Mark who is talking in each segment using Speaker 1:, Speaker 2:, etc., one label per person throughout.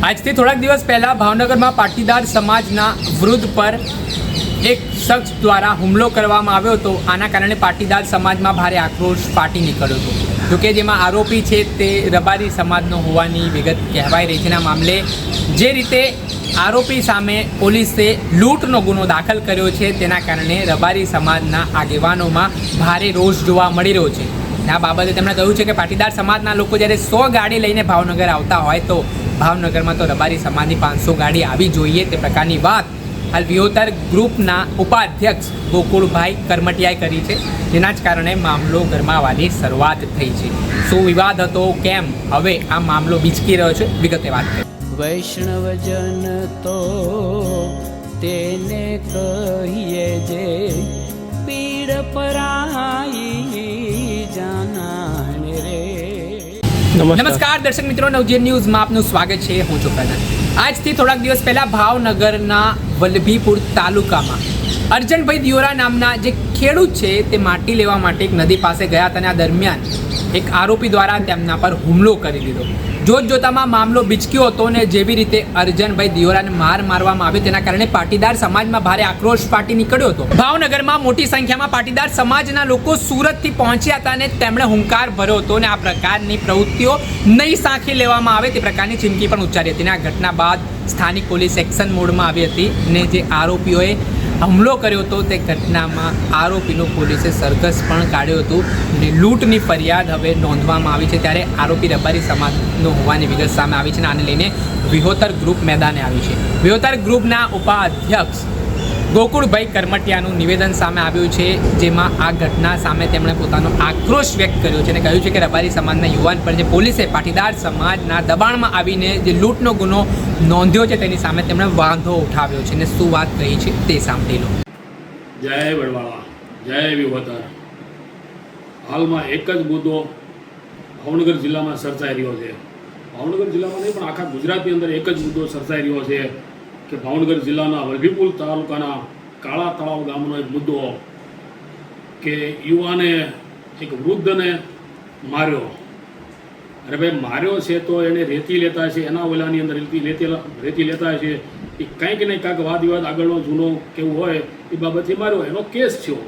Speaker 1: આજથી થોડાક દિવસ પહેલાં ભાવનગરમાં પાટીદાર સમાજના વૃદ્ધ પર એક શખ્સ દ્વારા હુમલો કરવામાં આવ્યો હતો। આના કારણે પાટીદાર સમાજમાં ભારે આક્રોશ ફાટી નીકળ્યો હતો। જોકે જેમાં આરોપી છે તે રબારી સમાજનો હોવાની વિગત કહેવાઈ રહી છે। આ મામલે જે રીતે આરોપી સામે પોલીસે લૂંટનો ગુનો દાખલ કર્યો છે તેના કારણે રબારી સમાજના આગેવાનોમાં ભારે રોષ જોવા મળી રહ્યો છે। આ બાબતે તેમણે કહ્યું છે કે પાટીદાર સમાજના લોકો જ્યારે 100 ગાડી લઈને ભાવનગર આવતા હોય તો ભાવનગરમાં તો રબારી સમાજની 500 ગાડી આવી જોઈએ તે પ્રકારની વાત હાલ વિહોતર ગ્રુપના ઉપાધ્યક્ષ ગોકુળભાઈ કરમટિયાએ કરી છે। જેના જ કારણે મામલો ગરમાવાની શરૂઆત થઈ છે। શું વિવાદ હતો, કેમ હવે આ મામલો બીચકી રહ્યો છે, વિગતે વાત કરીએ।
Speaker 2: વૈષ્ણવજન તો તેને કહીએ જે પીડ પરાઈ જાનાને રે।
Speaker 1: નમસ્કાર દર્શક મિત્રો, નવજીવન ન્યૂઝમાં આપનું સ્વાગત છે। હું છું પ્રધાન। આજથી થોડાક દિવસ પહેલાં ભાવનગરના વલ્લભીપુર તાલુકામાં અર્જનભાઈ દિયોરા નામના જે ખેડૂત છે તે માટી લેવા માટે એક નદી પાસે ગયા હતા અને આ દરમિયાન એક આરોપી દ્વારા તેમના પર હુમલો કરી દીધો। જોતજોતામાં મામલો બીચક્યો હતો અને જેવી રીતે અર્જનભાઈ દિયોરાને મારવામાં આવ્યો તેના કારણે પાટીદાર સમાજમાં ભારે આક્રોશ ફાટી નીકળ્યો હતો। ભાવનગરમાં મોટી સંખ્યામાં પાટીદાર સમાજના લોકો સુરતથી પહોંચ્યા હતા અને તેમણે હુંકાર ભર્યો હતો અને આ પ્રકારની પ્રવૃત્તિઓ નહીં સાંખી લેવામાં આવે તે પ્રકારની ચીમકી પણ ઉચ્ચારી હતી। આ ઘટના બાદ સ્થાનિક પોલીસ એક્શન મોડમાં આવી હતી અને જે આરોપીઓએ હુમલો કર્યો હતો તે ઘટનામાં આરોપીનો પોલીસે સરઘસ પણ કાઢ્યો હતું અને લૂંટની ફરિયાદ હવે નોંધવામાં આવી છે। ત્યારે આરોપી રબારી સમાજનો હોવાની વિગત સામે આવી છે અને આને લઈને વિહોતર ગ્રુપ મેદાને આવી છે। વિહોતર ગ્રુપના ઉપાધ્યક્ષ ગોકુળભાઈ કરમટિયાનું નિવેદન સામે આવ્યું છે, જેમાં આ ઘટના સામે તેમણે પોતાનો આક્રોશ વ્યક્ત કર્યો છે અને કહ્યું છે કે રબારી સમાજના યુવાન પર જે પોલીસે પાટીદાર સમાજના દબાણમાં આવીને જે લૂંટનો ગુનો નોંધ્યો છે તેની સામે તેમણે વાંધો ઉઠાવ્યો છે અને શું વાત કહી છે તે સાંભળી લો।
Speaker 3: જય વડવાળા, જય વિહોતર। હાલમાં એક જ મુદ્દો ભાવનગર જિલ્લામાં સર્જાઈ રહ્યો છે। ભાવનગર જિલ્લામાં નહીં પણ આખા ગુજરાતની અંદર એક જ મુદ્દો સર્જાઈ રહ્યો છે કે ભાવનગર જિલ્લાના વલ્લભીપુર તાલુકાના કાળા તળાવ ગામનો એક મુદ્દો કે યુવાને એક વૃદ્ધને માર્યો। અરે ભાઈ, માર્યો છે તો એને રેતી લેતા છે, એના ઓલાની અંદર રેતી લેતા છે, એ કંઈક ને કાંઈક વાદ વિવાદ આગળનો જૂનો કેવું હોય એ બાબતથી માર્યો, એનો કેસ થયો।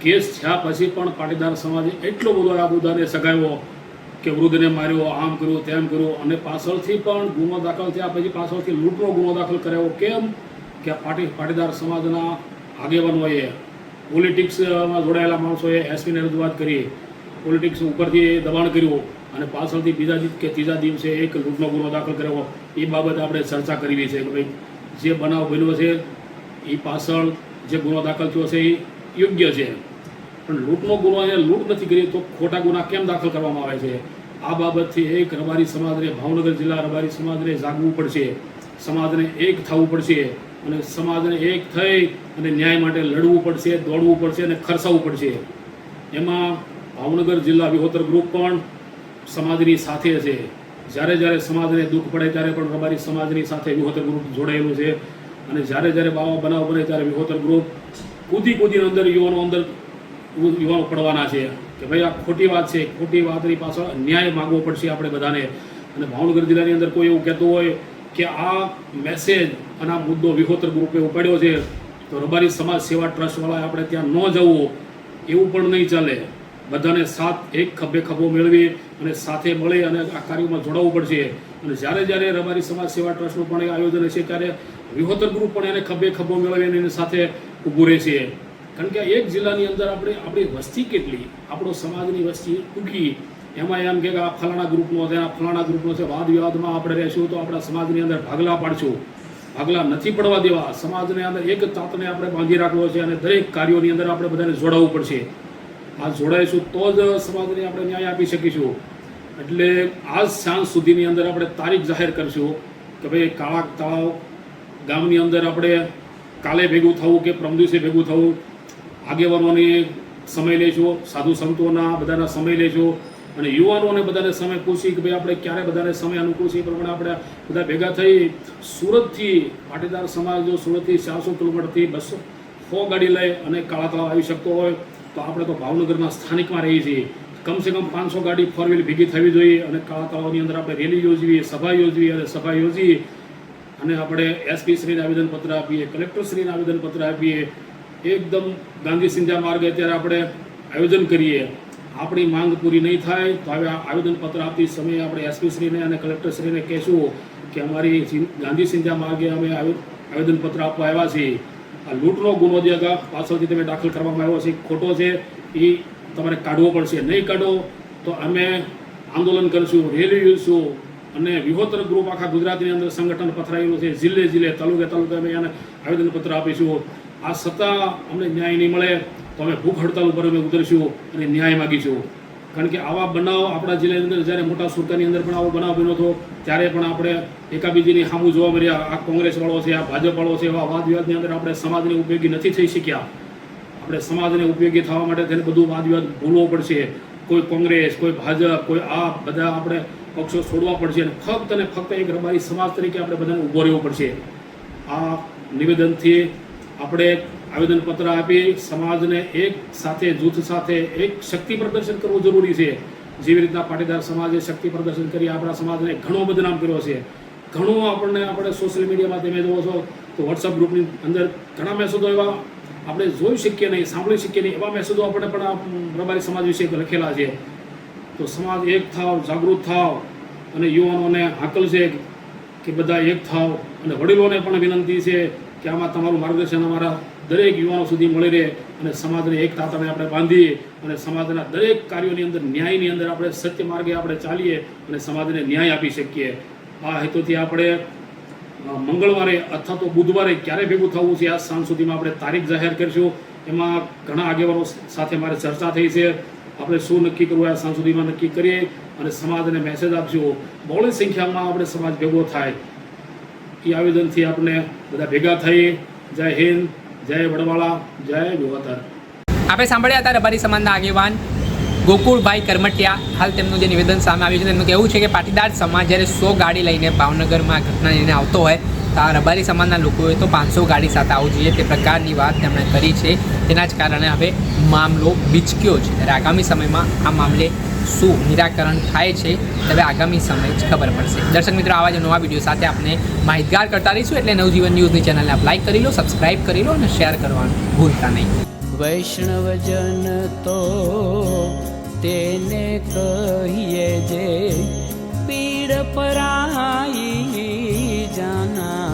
Speaker 3: કેસ થયા પછી પણ પાટીદાર સમાજે એટલો બધો આ મુદ્દાને સગાવ્યો કે વૃદ્ધને માર્યો, આમ કર્યું, તેમ કર્યું અને પાછળથી પણ ગુનો દાખલ થયા પછી પાછળથી લૂંટનો ગુનો દાખલ કરાયો। કેમ કે પાટીદાર સમાજના આગેવાનોએ, પોલિટિક્સમાં જોડાયેલા માણસોએ એસપીને રજૂઆત કરી, પોલિટિક્સ ઉપરથી દબાણ કર્યું અને પાછળથી બીજા કે ત્રીજા દિવસે એક લૂંટનો ગુનો દાખલ કર્યો। એ બાબત આપણે ચર્ચા કરવી છે કે ભાઈ જે બનાવ બન્યો છે એ પાછળ જે ગુનો દાખલ થયો છે એ યોગ્ય છે, પણ લૂંટનો ગુનો એને લૂંટ નથી કરી તો ખોટા ગુના કેમ દાખલ કરવામાં આવે છે? આ બાબતથી એક રબારી સમાજને, ભાવનગર જિલ્લા રબારી સમાજને જાગવું પડશે, સમાજને એક થવું પડશે અને સમાજને એક થઈ અને ન્યાય માટે લડવું પડશે, દોડવું પડશે અને ખર્ચાવવું પડશે। એમાં ભાવનગર જિલ્લા વિહોતર ગ્રુપ પણ સમાજની સાથે છે। જ્યારે જ્યારે સમાજને દુઃખ પડે ત્યારે પણ રબારી સમાજની સાથે વિહોતર ગ્રુપ જોડાયેલું છે અને જ્યારે જ્યારે બનાવ બને ત્યારે વિહોતર ગ્રુપ કૂદીને અંદર યુવાનો પડવાના છે કે ભાઈ આ ખોટી વાત છે, ખોટી વાતની પાછળ ન્યાય માગવો પડશે આપણે બધાને। અને ભાવનગર જિલ્લાની અંદર કોઈ એવું કહેતું હોય કે આ મેસેજ અને આ મુદ્દો વિહોતર ગ્રુપે ઉપાડ્યો છે તો રબારી સમાજ સેવા ટ્રસ્ટવાળાએ આપણે ત્યાં ન જવું, એવું પણ નહીં ચાલે। બધાને સાથ એક ખભે ખભો મેળવી અને સાથે મળી અને આ કાર્યમાં જોડાવવું પડશે। અને જ્યારે જ્યારે રબારી સમાજ સેવા ટ્રસ્ટનું પણ આયોજન છે ત્યારે વિહોતર ગ્રુપ પણ એને ખભે ખભો મેળવીને એની સાથે ઊભું રહેશે। કારણ કે એક જિલ્લાની અંદર આપણી વસ્તી કેટલી, આપણો સમાજની વસ્તી ટૂંકી, એમાં એમ કે આ ફલાણા ગ્રુપનો છે, આ ફલાણા ગ્રુપનો છે, વાદ વિવાદમાં આપણે રહેશું તો આપણા સમાજની અંદર ભાગલા પાડશું। ભાગલા નથી પડવા દેવા, સમાજને અંદર એક તાતને આપણે બાંધી રાખવો છે અને દરેક કાર્યોની અંદર આપણે બધાને જોડાવવું પડશે। આ જોડાઈશું તો જ સમાજને આપણે ન્યાય આપી શકીશું। એટલે આજ સાંજ સુધીની અંદર આપણે તારીખ જાહેર કરશું કે ભાઈ કાળા તળાવ ગામની અંદર આપણે કાલે ભેગું થવું કે પરમ દિવસે ભેગું થવું, આગેવાનોની સમય લઈશું, સાધુ સંતોના બધાના સમય લઈશું અને યુવાનોને બધાને સમય પૂછી કે ભાઈ આપણે ક્યારે બધાને સમય અનુકૂળ છે એ પ્રમાણે આપણે બધા ભેગા થઈ સુરતથી પાટીદાર સમાજ જો સુરતથી 400 કિલોમીટરથી 200 ગાડી લઈ અને કાળા તળાવ આવી શકતો હોય તો આપણે તો ભાવનગરના સ્થાનિકમાં રહીએ છીએ, કમસે કમ 500 ગાડી ફોર વ્હીલ ભેગી થવી જોઈએ અને કાળા તળાવની અંદર આપણે રેલી યોજવી, સભા યોજવી અને સભા યોજી અને આપણે એસપી શ્રીને આવેદનપત્ર આપીએ, કલેક્ટર શ્રીને આવેદનપત્ર આપીએ. એકદમ ગાંધી સિંધા માર્ગે અત્યારે આપણે આયોજન કરીએ. આપણી માંગ પૂરી નહીં થાય તો હવે આવેદનપત્ર આપતી સમયે આપણે એસપી શ્રીને અને કલેક્ટર શ્રીને કહેશું કે અમારી ગાંધી સિંધા માર્ગે અમે આવેદનપત્ર આપવા આવ્યા છીએ. આ લૂંટનો ગુનો જે પાછળથી તમે દાખલ કરવામાં આવ્યો છે ખોટો છે, એ તમારે કાઢવો પડશે. નહીં કાઢો તો અમે આંદોલન કરીશું, રેલી યોજીશું અને વિહોતર ગ્રુપ આખા ગુજરાતની અંદર સંગઠન પથરાયેલું છે. જિલ્લે જિલ્લે, તાલુકે અમે એને આવેદનપત્ર આપીશું. આ છતાં અમને ન્યાય નહીં મળે તો અમે ભૂખ હડતાલ ઉપર અમે ઉતરીશું અને ન્યાય માગીશું. કારણ કે આવા બનાવ આપણા જિલ્લાની અંદર જ્યારે મોટા સુરતની અંદર પણ આવો બનાવ બન્યો હતો ત્યારે પણ આપણે એકાબીજીની સામું જોવા મળ્યા. આ કોંગ્રેસવાળો છે, આ ભાજપવાળો છે, એવા વાદ વિવાદની અંદર આપણે સમાજને ઉપયોગી નથી થઈ શક્યા. આપણે સમાજને ઉપયોગી થવા માટે તેને બધું વાદ વિવાદ ભૂલવો પડશે. કોઈ કોંગ્રેસ, કોઈ ભાજપ, કોઈ આ બધા આપણે પક્ષો છોડવા પડશે અને ફક્ત એક રબારી સમાજ તરીકે આપણે બધાને ઊભો રહેવું પડશે. આ નિવેદનથી આપણે આવેદનપત્ર આપી સમાજને એક સાથે, જૂથ સાથે એક શક્તિ પ્રદર્શન કરવું જરૂરી છે. જેવી રીતના પાટીદાર સમાજે શક્તિ પ્રદર્શન કરી આપણા સમાજને ઘણો બદનામ કર્યો છે. ઘણું આપણે સોશિયલ મીડિયામાં તમે જોવો છો તો વોટ્સઅપ ગ્રુપની અંદર ઘણા મેસેજો એવા આપણે જોઈ શકીએ નહીં, સાંભળી શકીએ નહીં, એવા મેસેજો આપણે પણ આ રબારી સમાજ વિશે લખેલા છે. તો સમાજ એક થાવ, જાગૃત થાવ અને યુવાનોને હાકલ છે કે બધા એક થાવ અને વડીલોને પણ વિનંતી છે કે આમાં તમારું માર્ગદર્શન અમારા દરેક યુવાનો સુધી મળી રહે અને સમાજને એક તાતણે આપણે બાંધીએ અને સમાજના દરેક કાર્યોની અંદર, ન્યાયની અંદર આપણે સત્ય માર્ગે આપણે ચાલીએ અને સમાજને ન્યાય આપી શકીએ. આ હેતુથી આપણે મંગળવારે અથવા તો બુધવારે ક્યારે ભેગું થવું છે આ સાંજ સુધીમાં આપણે તારીખ જાહેર કરીશું. એમાં ઘણા આગેવાનો સાથે મારે ચર્ચા થઈ છે. આપણે શું નક્કી કરવું આ સાંજ સુધીમાં નક્કી કરીએ અને સમાજને મેસેજ આપશું. બહોળી સંખ્યામાં આપણે સમાજ ભેગો થાય એ આવેદનથી આપણે બધા ભેગા થઈ. જય હિન્દ, જય વડવાળા, જય વિહોતર.
Speaker 1: આપણે સાંભળ્યા હતા રબારી સમાજના આગેવાન ગોકુળભાઈ કરમટિયા. હાલ તેમનું જે નિવેદન સામે આવ્યું છે તેમનું કહેવું છે કે પાટીદાર સમાજ જ્યારે 100 ગાડી લઈને ભાવનગરમાં ઘટના લઈને આવતો હોય તો આ રબારી સમાજના લોકોએ તો 500 ગાડી સાથે આવવું જોઈએ તે પ્રકારની વાત તેમણે કરી છે. તેના જ કારણે હવે મામલો બીચક્યો છે. ત્યારે આગામી સમયમાં આ મામલે શું નિરાકરણ થાય છે હવે આગામી સમય જ ખબર પડશે. દર્શક મિત્રો, આવા જ નવા વિડીયો સાથે આપણે માહિતગાર કરતા રહીશું. એટલે નવજીવન ન્યૂઝની ચેનલને આપ લાઈક કરી લો, સબસ્ક્રાઇબ કરી લો અને શેર કરવાનું ભૂલતા નહીં.
Speaker 2: વૈષ્ણવજન તો તેને કહીએ જે પીડ પરાઈ જાના.